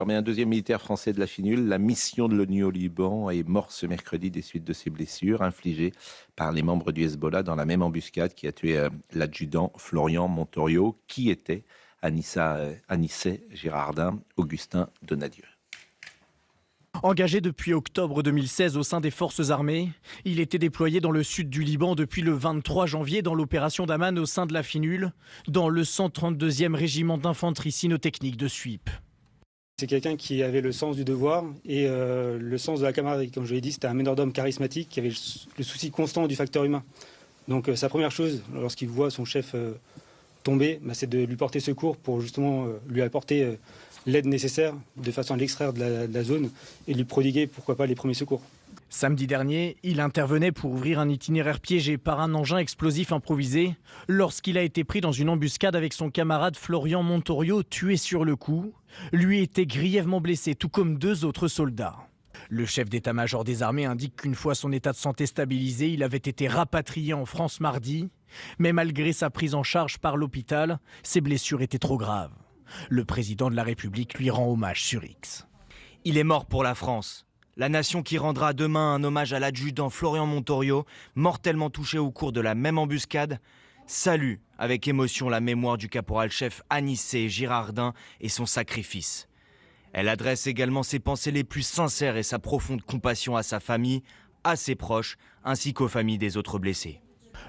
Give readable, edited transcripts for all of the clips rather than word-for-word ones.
Mais un deuxième militaire français de la FINUL, la mission de l'ONU au Liban, est mort ce mercredi des suites de ses blessures infligées par les membres du Hezbollah dans la même embuscade qui a tué l'adjudant Florian Montorio, qui était Anissé Girardin Augustin Donadieu. Engagé depuis octobre 2016 au sein des forces armées, il était déployé dans le sud du Liban depuis le 23 janvier dans l'opération d'Aman au sein de la FINUL, dans le 132e régiment d'infanterie cynotechnique de Suip. C'est quelqu'un qui avait le sens du devoir et le sens de la camaraderie. Comme je l'ai dit, c'était un meneur d'hommes charismatique qui avait le souci constant du facteur humain. Donc sa première chose, lorsqu'il voit son chef tomber, c'est de lui porter secours pour justement lui apporter l'aide nécessaire de façon à l'extraire de la zone et lui prodiguer, pourquoi pas, les premiers secours. Samedi dernier, il intervenait pour ouvrir un itinéraire piégé par un engin explosif improvisé lorsqu'il a été pris dans une embuscade avec son camarade Florian Montorio, tué sur le coup. Lui était grièvement blessé, tout comme 2 autres soldats. Le chef d'état-major des armées indique qu'une fois son état de santé stabilisé, il avait été rapatrié en France mardi. Mais malgré sa prise en charge par l'hôpital, ses blessures étaient trop graves. Le président de la République lui rend hommage sur X. Il est mort pour la France. La nation qui rendra demain un hommage à l'adjudant Florian Montorio, mortellement touché au cours de la même embuscade, salue avec émotion la mémoire du caporal-chef Anissé Girardin et son sacrifice. Elle adresse également ses pensées les plus sincères et sa profonde compassion à sa famille, à ses proches, ainsi qu'aux familles des autres blessés.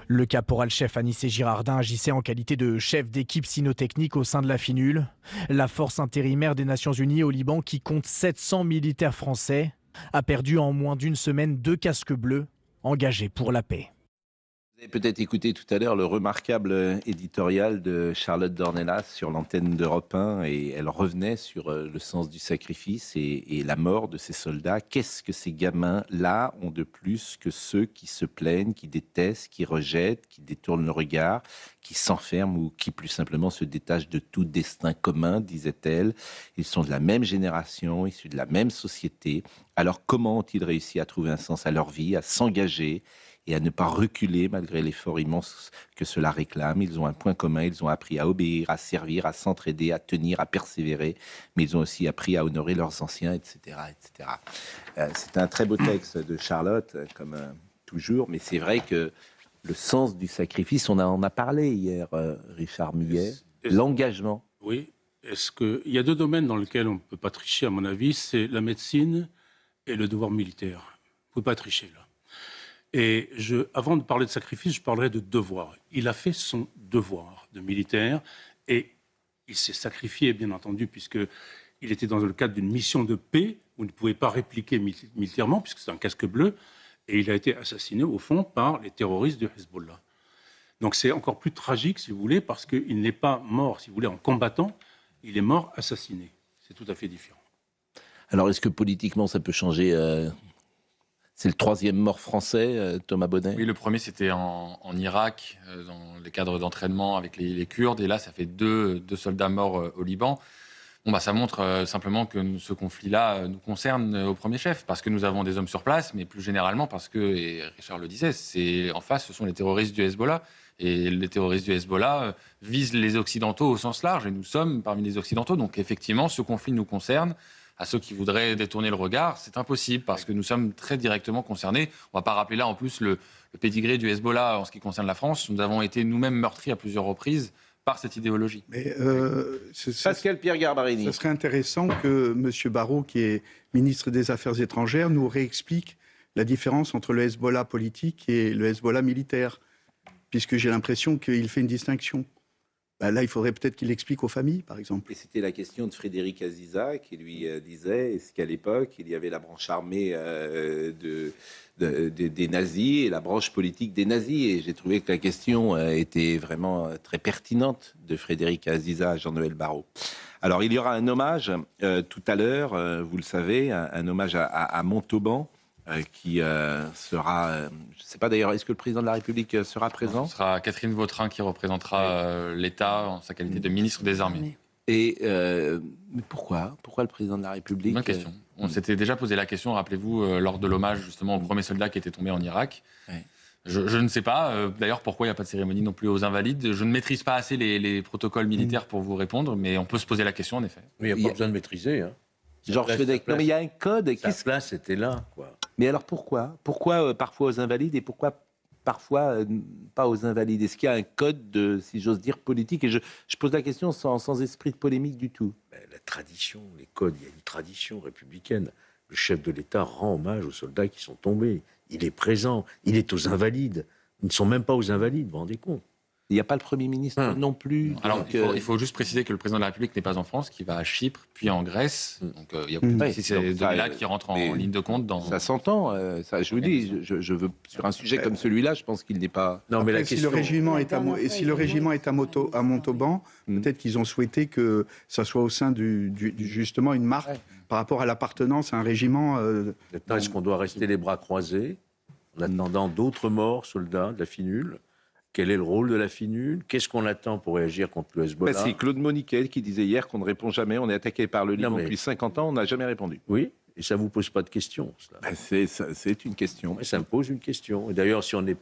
Le caporal-chef Anissé Girardin agissait en qualité de chef d'équipe cynotechnique au sein de la FINUL, la force intérimaire des Nations Unies au Liban qui compte 700 militaires français, a perdu en moins d'une semaine 2 casques bleus engagés pour la paix. Vous avez peut-être écouté tout à l'heure le remarquable éditorial de Charlotte Dornelas sur l'antenne d'Europe 1 et elle revenait sur le sens du sacrifice et la mort de ces soldats. Qu'est-ce que ces gamins-là ont de plus que ceux qui se plaignent, qui détestent, qui rejettent, qui détournent le regard, qui s'enferment ou qui plus simplement se détachent de tout destin commun, disait-elle. Ils sont de la même génération, issus de la même société. Alors comment ont-ils réussi à trouver un sens à leur vie, à s'engager et à ne pas reculer malgré l'effort immense que cela réclame? Ils ont un point commun, ils ont appris à obéir, à servir, à s'entraider, à tenir, à persévérer, mais ils ont aussi appris à honorer leurs anciens, etc. etc. C'est un très beau texte de Charlotte, comme toujours, mais c'est vrai que le sens du sacrifice, on en a parlé hier, Richard Millet, l'engagement. Oui, il y a 2 domaines dans lesquels on ne peut pas tricher, à mon avis, c'est la médecine et le devoir militaire. Vous ne pouvez pas tricher, là. Et avant de parler de sacrifice, je parlerai de devoir. Il a fait son devoir de militaire et il s'est sacrifié, bien entendu, puisqu'il était dans le cadre d'une mission de paix où il ne pouvait pas répliquer militairement, puisque c'est un casque bleu, et il a été assassiné, au fond, par les terroristes du Hezbollah. Donc c'est encore plus tragique, si vous voulez, parce qu'il n'est pas mort, si vous voulez, en combattant, il est mort assassiné. C'est tout à fait différent. Alors, est-ce que politiquement, ça peut changer C'est le 3e mort français, Thomas Bonnet? Oui, le premier, c'était en Irak, dans les cadres d'entraînement avec les Kurdes. Et là, ça fait 2 soldats morts au Liban. Ça montre simplement que ce conflit-là nous concerne au premier chef, parce que nous avons des hommes sur place, mais plus généralement parce que, et Richard le disait, en face, ce sont les terroristes du Hezbollah. Et les terroristes du Hezbollah visent les Occidentaux au sens large, et nous sommes parmi les Occidentaux. Donc effectivement, ce conflit nous concerne. À ceux qui voudraient détourner le regard, c'est impossible parce que nous sommes très directement concernés. On ne va pas rappeler là en plus le pédigré du Hezbollah en ce qui concerne la France. Nous avons été nous-mêmes meurtris à plusieurs reprises par cette idéologie. Mais, Pascal Pierre Garbarini. Ce serait intéressant que M. Barrot, qui est ministre des Affaires étrangères, nous réexplique la différence entre le Hezbollah politique et le Hezbollah militaire, puisque j'ai l'impression qu'il fait une distinction. Là, il faudrait peut-être qu'il explique aux familles, par exemple. Et c'était la question de Frédéric Aziza qui lui disait, est-ce qu'à l'époque, il y avait la branche armée des nazis et la branche politique des nazis? Et j'ai trouvé que la question était vraiment très pertinente de Frédéric Aziza à Jean-Noël Barrot. Alors, il y aura un hommage tout à l'heure, vous le savez, un hommage à Montauban. Qui sera, je ne sais pas d'ailleurs, est-ce que le président de la République sera présent? Ce sera Catherine Vautrin qui représentera l'État en sa qualité de ministre des Armées. Et mais pourquoi le président de la République? Bonne question. On s'était déjà posé la question, rappelez-vous, lors de l'hommage justement aux premiers soldats qui étaient tombés en Irak. Ouais. Je ne sais pas, d'ailleurs, pourquoi il n'y a pas de cérémonie non plus aux Invalides. Je ne maîtrise pas assez les protocoles militaires pour vous répondre, mais on peut se poser la question, en effet. Mais il n'y a pas besoin de maîtriser, hein. Georges Fenech, non mais il y a un code. Sa place était là, quoi. Mais alors pourquoi parfois aux invalides et pourquoi parfois pas aux invalides? Est-ce qu'il y a un code, si j'ose dire, politique? Et je pose la question sans esprit de polémique du tout. La tradition, les codes, il y a une tradition républicaine. Le chef de l'État rend hommage aux soldats qui sont tombés. Il est présent, il est aux invalides. Ils ne sont même pas aux invalides, vous vous rendez compte? Il n'y a pas le Premier ministre non plus. Alors, donc, il faut juste préciser que le président de la République n'est pas en France, qu'il va à Chypre, puis en Grèce. Donc, il y a Ouais, ces donc, données-là qui rentrent en ligne de compte. Ça s'entend. Ça, je vous dis, je veux, sur un sujet comme celui-là, je pense qu'il n'est pas... Non, mais la Si question... le régiment est à Montauban, peut-être qu'ils ont souhaité que ça soit au sein justement une marque par rapport à l'appartenance à un régiment. Maintenant, est-ce qu'on doit rester les bras croisés en attendant d'autres morts, soldats de la FINUL? Quel est le rôle de la FINUL? Qu'est-ce qu'on attend pour réagir contre le Hezbollah? C'est Claude Moniquet qui disait hier qu'on ne répond jamais. On est attaqué par le Liban depuis 50 ans, on n'a jamais répondu. Oui, et ça ne vous pose pas de question, cela? C'est une question. Mais ça me pose une question. Et d'ailleurs, si on est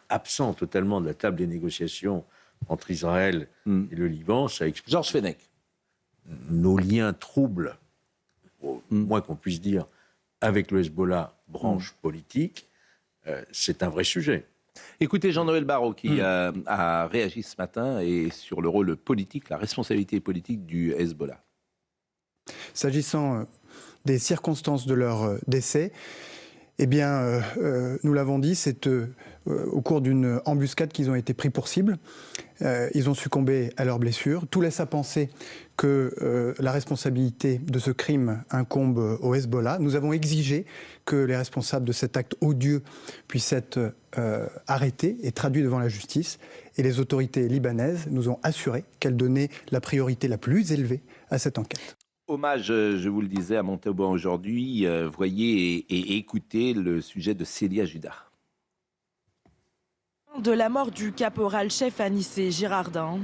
absent totalement de la table des négociations entre Israël et le Liban, ça explique Georges Fenech. Nos liens troubles, au moins qu'on puisse dire, avec le Hezbollah, branche politique, c'est un vrai sujet. Écoutez Jean-Noël Barrot qui a réagi ce matin et sur le rôle politique, la responsabilité politique du Hezbollah. S'agissant des circonstances de leur décès, eh bien, nous l'avons dit, c'est au cours d'une embuscade qu'ils ont été pris pour cible. Ils ont succombé à leurs blessures. Tout laisse à penser que la responsabilité de ce crime incombe au Hezbollah. Nous avons exigé que les responsables de cet acte odieux puissent être arrêtés et traduits devant la justice. Et les autorités libanaises nous ont assuré qu'elles donnaient la priorité la plus élevée à cette enquête. Hommage, je vous le disais, à Montauban aujourd'hui. Voyez et écoutez le sujet de Célia Judas. De la mort du caporal-chef Anissé Girardin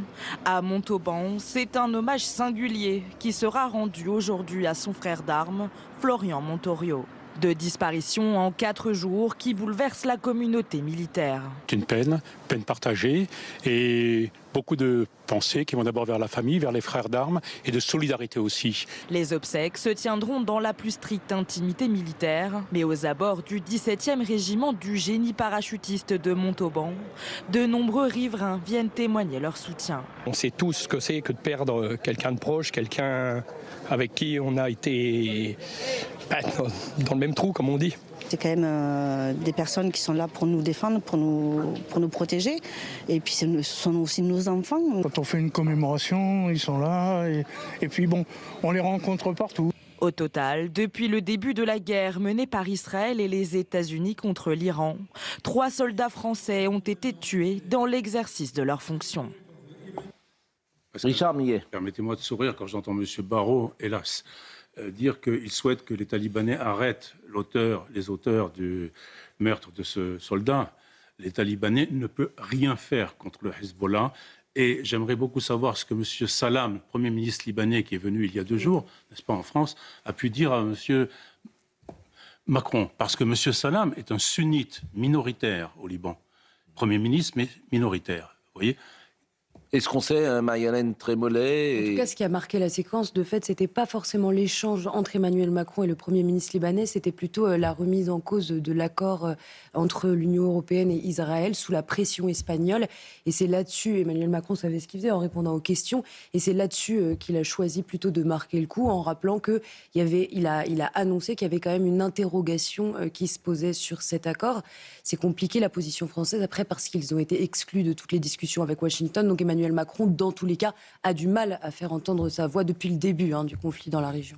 à Montauban, c'est un hommage singulier qui sera rendu aujourd'hui à son frère d'armes, Florian Montorio. De disparition en 4 jours qui bouleverse la communauté militaire. C'est une peine partagée et beaucoup de pensées qui vont d'abord vers la famille, vers les frères d'armes et de solidarité aussi. Les obsèques se tiendront dans la plus stricte intimité militaire, mais aux abords du 17e régiment du génie parachutiste de Montauban, de nombreux riverains viennent témoigner leur soutien. On sait tous ce que c'est que de perdre quelqu'un de proche, quelqu'un avec qui on a été dans le même trou, comme on dit. C'est quand même des personnes qui sont là pour nous défendre, pour nous protéger. Et puis ce sont aussi nos enfants. Quand on fait une commémoration, ils sont là. Et puis bon, on les rencontre partout. Au total, depuis le début de la guerre menée par Israël et les États-Unis contre l'Iran, 3 soldats français ont été tués dans l'exercice de leurs fonctions. Richard Millet. Permettez-moi de sourire quand j'entends M. Barrot, hélas, dire qu'il souhaite que les Talibanais arrêtent les auteurs du meurtre de ce soldat. Les Talibanais ne peuvent rien faire contre le Hezbollah. Et j'aimerais beaucoup savoir ce que M. Salam, Premier ministre libanais qui est venu il y a 2 jours, n'est-ce pas, en France, a pu dire à M. Macron. Parce que M. Salam est un sunnite minoritaire au Liban. Premier ministre, mais minoritaire. Vous voyez ? Est-ce qu'on sait, Marie-Hélène Trémollet En tout cas, ce qui a marqué la séquence, de fait, c'était pas forcément l'échange entre Emmanuel Macron et le Premier ministre libanais, c'était plutôt la remise en cause de l'accord entre l'Union européenne et Israël sous la pression espagnole. Et c'est là-dessus, Emmanuel Macron savait ce qu'il faisait en répondant aux questions, et c'est là-dessus qu'il a choisi plutôt de marquer le coup en rappelant il a annoncé qu'il y avait quand même une interrogation qui se posait sur cet accord. C'est compliqué la position française après parce qu'ils ont été exclus de toutes les discussions avec Washington. Donc Emmanuel Macron, dans tous les cas, a du mal à faire entendre sa voix depuis le début du conflit dans la région.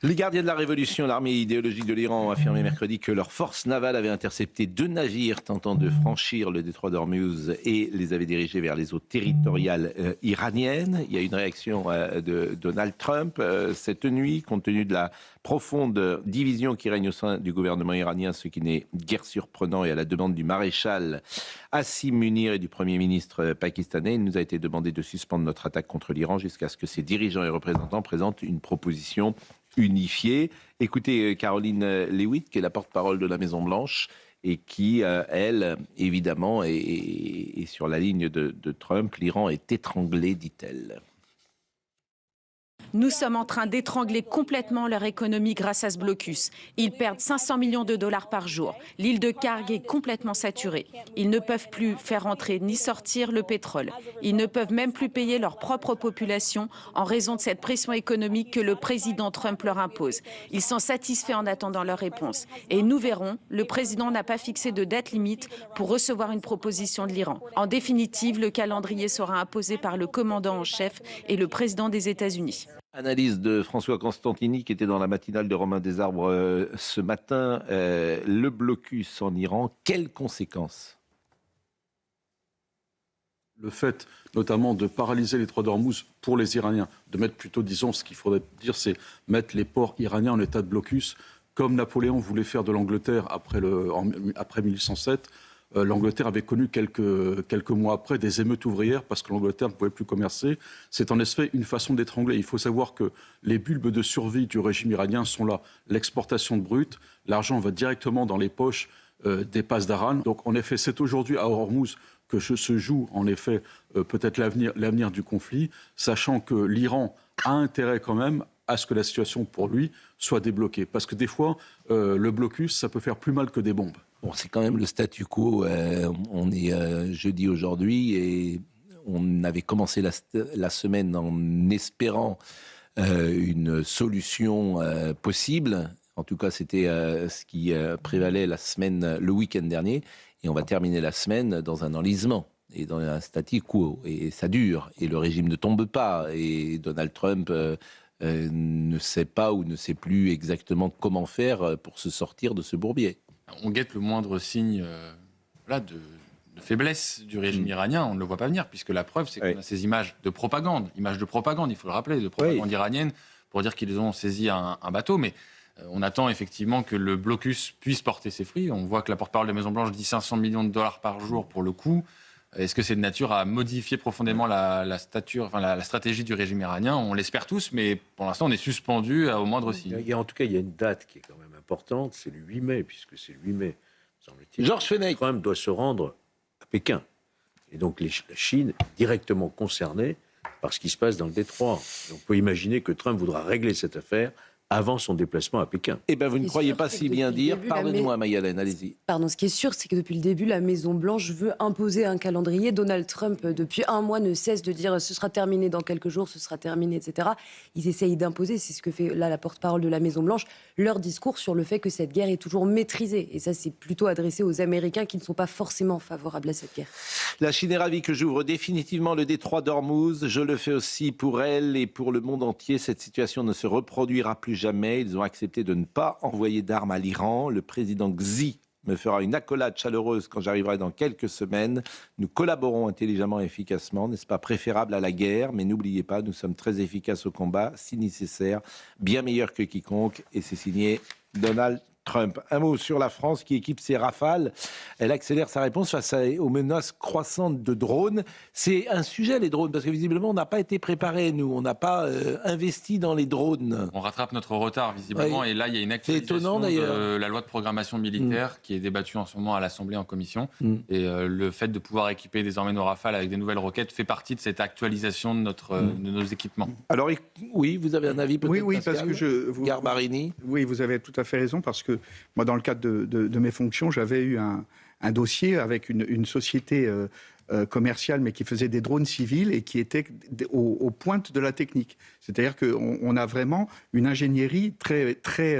Les gardiens de la Révolution, l'armée idéologique de l'Iran, ont affirmé mercredi que leurs forces navales avaient intercepté 2 navires tentant de franchir le détroit d'Ormuz et les avaient dirigés vers les eaux territoriales iraniennes. Il y a une réaction de Donald Trump cette nuit, compte tenu de la profonde division qui règne au sein du gouvernement iranien, ce qui n'est guère surprenant, et à la demande du maréchal Hassim Munir et du Premier ministre pakistanais. Il nous a été demandé de suspendre notre attaque contre l'Iran jusqu'à ce que ses dirigeants et représentants présentent une proposition unifiée. Écoutez Caroline Leavitt, qui est la porte-parole de la Maison-Blanche et qui, elle, évidemment, est sur la ligne de Trump. L'Iran est étranglé, dit-elle. Nous sommes en train d'étrangler complètement leur économie grâce à ce blocus. Ils perdent 500 millions de dollars par jour. L'île de Karg est complètement saturée. Ils ne peuvent plus faire entrer ni sortir le pétrole. Ils ne peuvent même plus payer leur propre population en raison de cette pression économique que le président Trump leur impose. Ils sont satisfaits en attendant leur réponse. Et nous verrons, le président n'a pas fixé de date limite pour recevoir une proposition de l'Iran. En définitive, le calendrier sera imposé par le commandant en chef et le président des États-Unis. Analyse de François Constantini qui était dans la matinale de Romain Desarbres ce matin. Le blocus en Iran, quelles conséquences ? Le fait notamment de paralyser les trois d'Ormuz pour les Iraniens, de mettre plutôt, disons, ce qu'il faudrait dire, c'est mettre les ports iraniens en état de blocus, comme Napoléon voulait faire de l'Angleterre après 1807. L'Angleterre avait connu quelques mois après des émeutes ouvrières parce que l'Angleterre ne pouvait plus commercer. C'est en effet une façon d'étrangler. Il faut savoir que les bulbes de survie du régime iranien sont là. L'exportation de brut, l'argent va directement dans les poches des passes d'Aran. Donc en effet, c'est aujourd'hui à Hormuz que se joue en effet peut-être l'avenir du conflit, sachant que l'Iran a intérêt quand même à ce que la situation pour lui soit débloquée. Parce que des fois, le blocus, ça peut faire plus mal que des bombes. Bon, c'est quand même le statu quo. On est jeudi aujourd'hui et on avait commencé la semaine en espérant une solution possible. En tout cas, c'était ce qui prévalait le week-end dernier. Et on va terminer la semaine dans un enlisement et dans un statu quo. Et ça dure. Et le régime ne tombe pas. Et Donald Trump ne sait pas ou ne sait plus exactement comment faire pour se sortir de ce bourbier. On guette le moindre signe de faiblesse du régime iranien. On ne le voit pas venir, puisque la preuve, c'est qu'on a ces images de propagande, il faut le rappeler, de propagande iranienne, pour dire qu'ils ont saisi un bateau. Mais on attend effectivement que le blocus puisse porter ses fruits. On voit que la porte-parole de Maison-Blanche dit 500 millions de dollars par jour pour le coup. Est-ce que c'est de nature à modifier profondément la stratégie du régime iranien ? On l'espère tous, mais pour l'instant, on est suspendu au moindre signe. En tout cas, il y a une date qui est quand même importante, c'est le 8 mai, puisque c'est le 8 mai, semble-t-il. Georges Fenech. Trump doit se rendre à Pékin. Et donc la Chine est directement concernée par ce qui se passe dans le détroit. Et on peut imaginer que Trump voudra régler cette affaire avant son déplacement à Pékin. Eh bien, vous ne croyez pas si bien dire. Pardonnez-moi, Mayalène, allez-y. Pardon, ce qui est sûr, c'est que depuis le début, la Maison-Blanche veut imposer un calendrier. Donald Trump, depuis un mois, ne cesse de dire « ce sera terminé dans quelques jours, ce sera terminé », etc. Ils essayent d'imposer, c'est ce que fait là la porte-parole de la Maison-Blanche, leur discours sur le fait que cette guerre est toujours maîtrisée. Et ça, c'est plutôt adressé aux Américains qui ne sont pas forcément favorables à cette guerre. La Chine est ravie que j'ouvre définitivement le détroit d'Ormuz. Je le fais aussi pour elle et pour le monde entier. Cette situation ne se reproduira plus jamais. Ils ont accepté de ne pas envoyer d'armes à l'Iran. Le président Xi me fera une accolade chaleureuse quand j'arriverai dans quelques semaines. Nous collaborons intelligemment et efficacement. N'est-ce pas préférable à la guerre? Mais n'oubliez pas, nous sommes très efficaces au combat, si nécessaire, bien meilleurs que quiconque. Et c'est signé Donald Trump. Un mot sur la France qui équipe ses Rafales. Elle accélère sa réponse face aux menaces croissantes de drones. C'est un sujet, les drones, parce que visiblement, on n'a pas été préparés, nous. On n'a pas investi dans les drones. On rattrape notre retard, visiblement. Et là, il y a une actualisation de la loi de programmation militaire qui est débattue en ce moment à l'Assemblée en commission. Et le fait de pouvoir équiper désormais nos Rafales avec des nouvelles roquettes fait partie de cette actualisation de nos équipements. Alors, oui, vous avez un avis peut-être? Oui, parce que Garbarini. Oui, vous avez tout à fait raison, parce que moi, dans le cadre de mes fonctions, j'avais eu un dossier avec une société commerciale, mais qui faisait des drones civils et qui était aux pointes de la technique. C'est-à-dire qu'on a vraiment une ingénierie très, très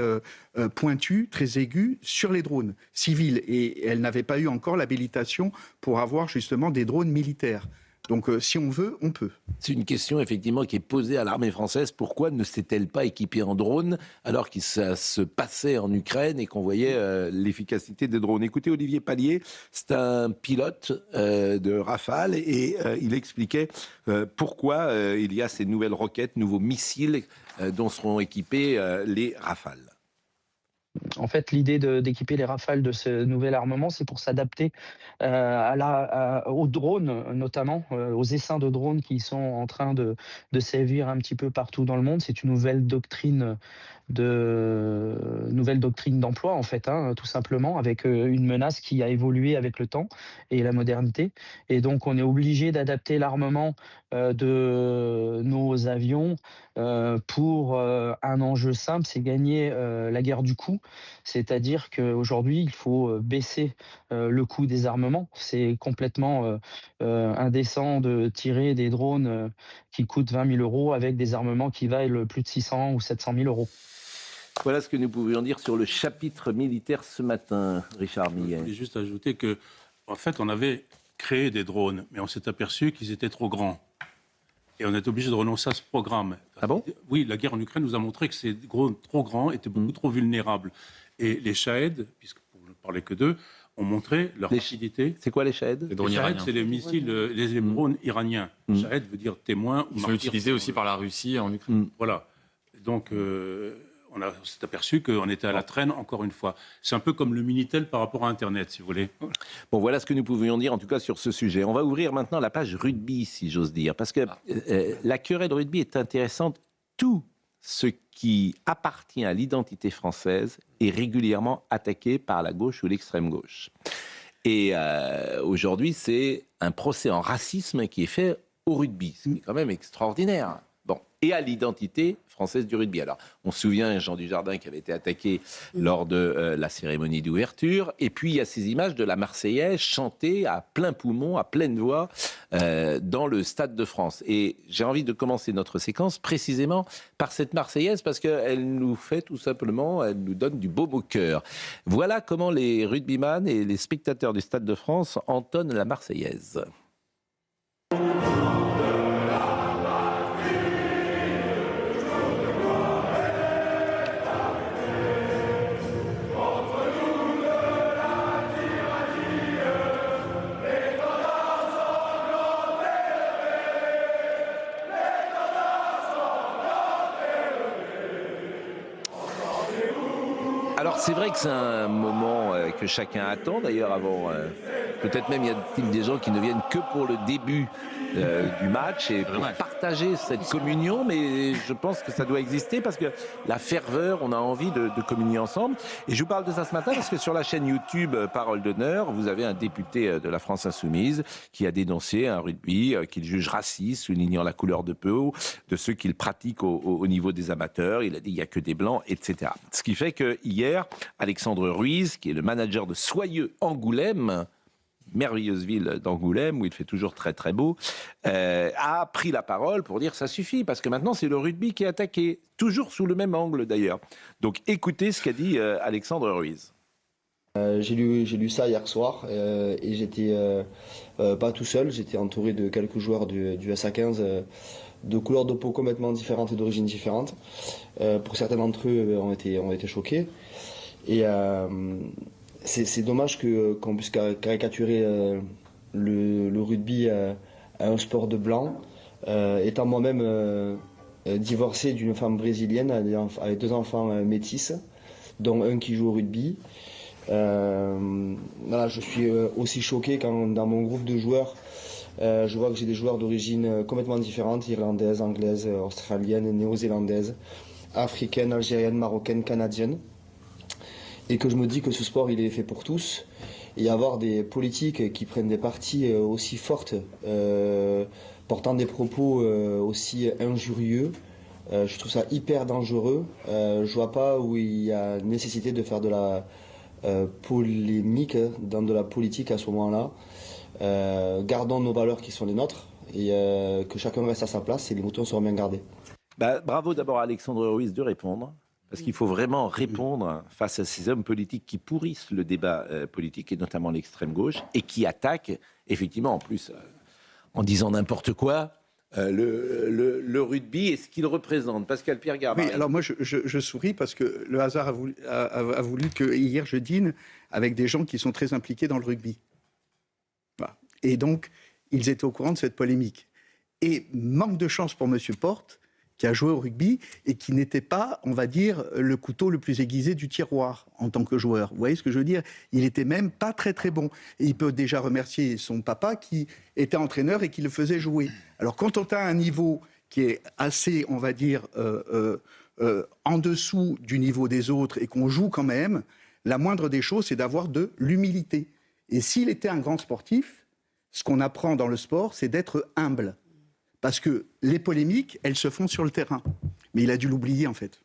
pointue, très aiguë sur les drones civils. Et elle n'avait pas eu encore l'habilitation pour avoir justement des drones militaires. Donc, si on veut, on peut. C'est une question, effectivement, qui est posée à l'armée française. Pourquoi ne s'est-elle pas équipée en drones alors que ça se passait en Ukraine et qu'on voyait l'efficacité des drones? Écoutez, Olivier Pallier, c'est un pilote de Rafale et il expliquait pourquoi il y a ces nouvelles roquettes, nouveaux missiles dont seront équipés les Rafales. En fait, l'idée d'équiper les Rafales de ce nouvel armement, c'est pour s'adapter aux drones, notamment aux essaims de drones qui sont en train de sévir un petit peu partout dans le monde. C'est une nouvelle doctrine d'emploi, en fait, tout simplement, avec une menace qui a évolué avec le temps et la modernité. Et donc, on est obligé d'adapter l'armement de nos avions pour un enjeu simple, c'est gagner la guerre du coût. C'est-à-dire qu'aujourd'hui, il faut baisser le coût des armements. C'est complètement indécent de tirer des drones qui coûtent 20 000 € avec des armements qui valent plus de 600 ou 700 000 €. Voilà ce que nous pouvions dire sur le chapitre militaire ce matin, Richard Millet. Je voulais juste ajouter que, en fait, on avait créé des drones, mais on s'est aperçu qu'ils étaient trop grands. Et on est obligé de renoncer à ce programme. Ah bon ? Oui, la guerre en Ukraine nous a montré que ces drones trop grands étaient beaucoup trop vulnérables. Et les Shahed, puisque pour ne parler que d'eux, ont montré leur rapidité. C'est quoi les Shahed ? Les Shahed, c'est les missiles, les drones iraniens. Shahed veut dire témoin ou Ils sont martyr. utilisés aussi par la Russie en Ukraine. Voilà. Donc, on s'est aperçu qu'on était à la traîne, encore une fois. C'est un peu comme le Minitel par rapport à Internet, si vous voulez. Bon, voilà ce que nous pouvions dire, en tout cas, sur ce sujet. On va ouvrir maintenant la page rugby, si j'ose dire, parce que la querelle rugby est intéressante. Tout ce qui appartient à l'identité française est régulièrement attaqué par la gauche ou l'extrême gauche. Et aujourd'hui, c'est un procès en racisme qui est fait au rugby, ce qui est quand même extraordinaire. Bon, et à l'identité française du rugby. Alors, on se souvient Jean Dujardin qui avait été attaqué lors de la cérémonie d'ouverture. Et puis, il y a ces images de la Marseillaise chantée à plein poumon, à pleine voix, dans le Stade de France. Et j'ai envie de commencer notre séquence précisément par cette Marseillaise parce qu'elle nous fait tout simplement, elle nous donne du baume au cœur. Voilà comment les rugbyman et les spectateurs du Stade de France entonnent la Marseillaise. Alors c'est vrai que c'est un moment que chacun attend d'ailleurs avant. Peut-être même y a-t-il des gens qui ne viennent que pour le début du match et pour partager cette communion, mais je pense que ça doit exister parce que la ferveur, on a envie de communier ensemble. Et je vous parle de ça ce matin parce que sur la chaîne YouTube Parole d'honneur, vous avez un député de la France Insoumise qui a dénoncé un rugby qu'il juge raciste, soulignant la couleur de peau de ceux qui le pratiquent au niveau des amateurs. Il a dit il n'y a que des blancs, etc. Ce qui fait que hier, Alexandre Ruiz, qui est le manager de Soyeux Angoulême, merveilleuse ville d'Angoulême, où il fait toujours très très beau, a pris la parole pour dire ça suffit, parce que maintenant c'est le rugby qui est attaqué, toujours sous le même angle d'ailleurs. Donc écoutez ce qu'a dit Alexandre Ruiz. J'ai lu ça hier soir et j'étais pas tout seul, j'étais entouré de quelques joueurs du SA15 de couleurs de peau complètement différentes et d'origines différentes. Pour certains d'entre eux ont été choqués. Et c'est dommage qu'on puisse caricaturer le rugby à un sport de blanc. Étant moi-même divorcé d'une femme brésilienne avec 2 enfants métis, dont un qui joue au rugby. Voilà, je suis aussi choqué quand dans mon groupe de joueurs, je vois que j'ai des joueurs d'origine complètement différentes, irlandaises, anglaises, australiennes, néo-zélandaises, africaines, algériennes, marocaines, canadiennes. Et que je me dis que ce sport, il est fait pour tous. Et avoir des politiques qui prennent des partis aussi fortes, portant des propos aussi injurieux, je trouve ça hyper dangereux. Je vois pas où il y a nécessité de faire de la polémique dans de la politique à ce moment-là. Gardons nos valeurs qui sont les nôtres et que chacun reste à sa place et les moutons seront bien gardés. Bravo d'abord à Alexandre Ruiz de répondre. Parce qu'il faut vraiment répondre face à ces hommes politiques qui pourrissent le débat politique, et notamment l'extrême gauche, et qui attaquent, effectivement, en plus, en disant n'importe quoi, le rugby et ce qu'il représente. Pascal Pierre Garbin. Oui, alors moi, je souris parce que le hasard a voulu que hier, je dîne avec des gens qui sont très impliqués dans le rugby. Voilà. Et donc, ils étaient au courant de cette polémique. Et manque de chance pour M. Porte, qui a joué au rugby et qui n'était pas, on va dire, le couteau le plus aiguisé du tiroir en tant que joueur. Vous voyez ce que je veux dire ? Il était même pas très très bon. Et il peut déjà remercier son papa qui était entraîneur et qui le faisait jouer. Alors quand on a un niveau qui est assez, on va dire, en dessous du niveau des autres et qu'on joue quand même, la moindre des choses, c'est d'avoir de l'humilité. Et s'il était un grand sportif, ce qu'on apprend dans le sport, c'est d'être humble. Parce que les polémiques, elles se font sur le terrain. Mais il a dû l'oublier, en fait.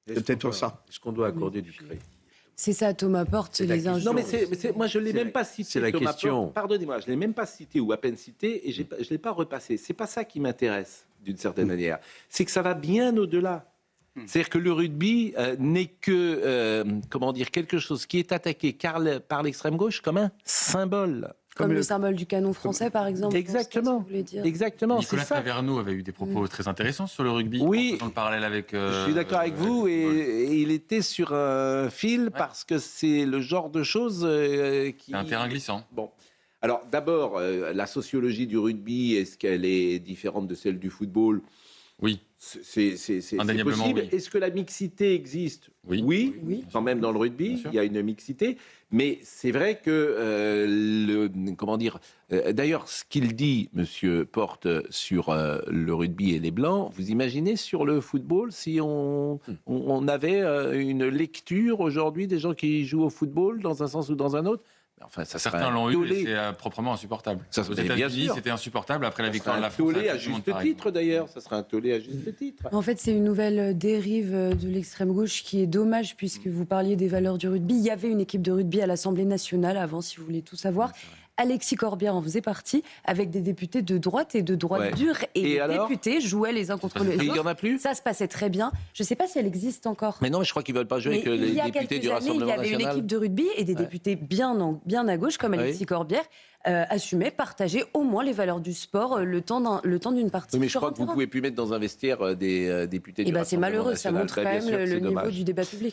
C'est peut-être pour ça. Est-ce qu'on doit accorder du crédit? C'est ça, Thomas Porte, les injures. Non, mais moi, je ne l'ai même pas cité. C'est la question. Pardonnez-moi, je ne l'ai même pas cité ou à peine cité et je ne l'ai pas repassé. Ce n'est pas ça qui m'intéresse, d'une certaine manière. C'est que ça va bien au-delà. C'est-à-dire que le rugby n'est que, quelque chose qui est attaqué par l'extrême gauche comme un symbole. Comme le symbole du canon français, par exemple. Exactement. Exactement. Nicolas Taverneau avait eu des propos très intéressants sur le rugby. Oui. En faisant le parallèle avec. Je suis d'accord avec vous et il était sur un fil parce que c'est le genre de choses qui. C'est un terrain glissant. Bon. Alors d'abord, la sociologie du rugby, est-ce qu'elle est différente de celle du football? Oui. C'est possible. Oui. Est-ce que la mixité existe? Oui. Quand même dans le rugby, il y a une mixité. Mais c'est vrai que d'ailleurs, ce qu'il dit, Monsieur Porte, sur le rugby et les Blancs, vous imaginez sur le football si on avait une lecture aujourd'hui des gens qui jouent au football dans un sens ou dans un autre? Enfin, certains l'ont eu et c'est proprement insupportable. Aux États-Unis, c'était insupportable après la victoire de la France. Un tollé à juste titre, d'ailleurs. Ça serait un tollé à juste titre. En fait, c'est une nouvelle dérive de l'extrême gauche qui est dommage puisque vous parliez des valeurs du rugby. Il y avait une équipe de rugby à l'Assemblée nationale avant, si vous voulez tout savoir. Alexis Corbière en faisait partie, avec des députés de droite et de droite dure. Et les députés jouaient les uns contre les autres. Il n'y en a plus? Ça se passait très bien. Je ne sais pas si elle existe encore. Mais non, mais je crois qu'ils ne veulent pas jouer avec les députés du Rassemblement national. Il y avait une équipe de rugby et des députés bien à gauche, comme Alexis Corbière, assumaient, partageaient au moins les valeurs du sport le temps d'une partie. Oui, mais je crois que vous ne pouvez plus mettre dans un vestiaire des députés du Rassemblement national. C'est malheureux, ça montre quand même le niveau du débat public.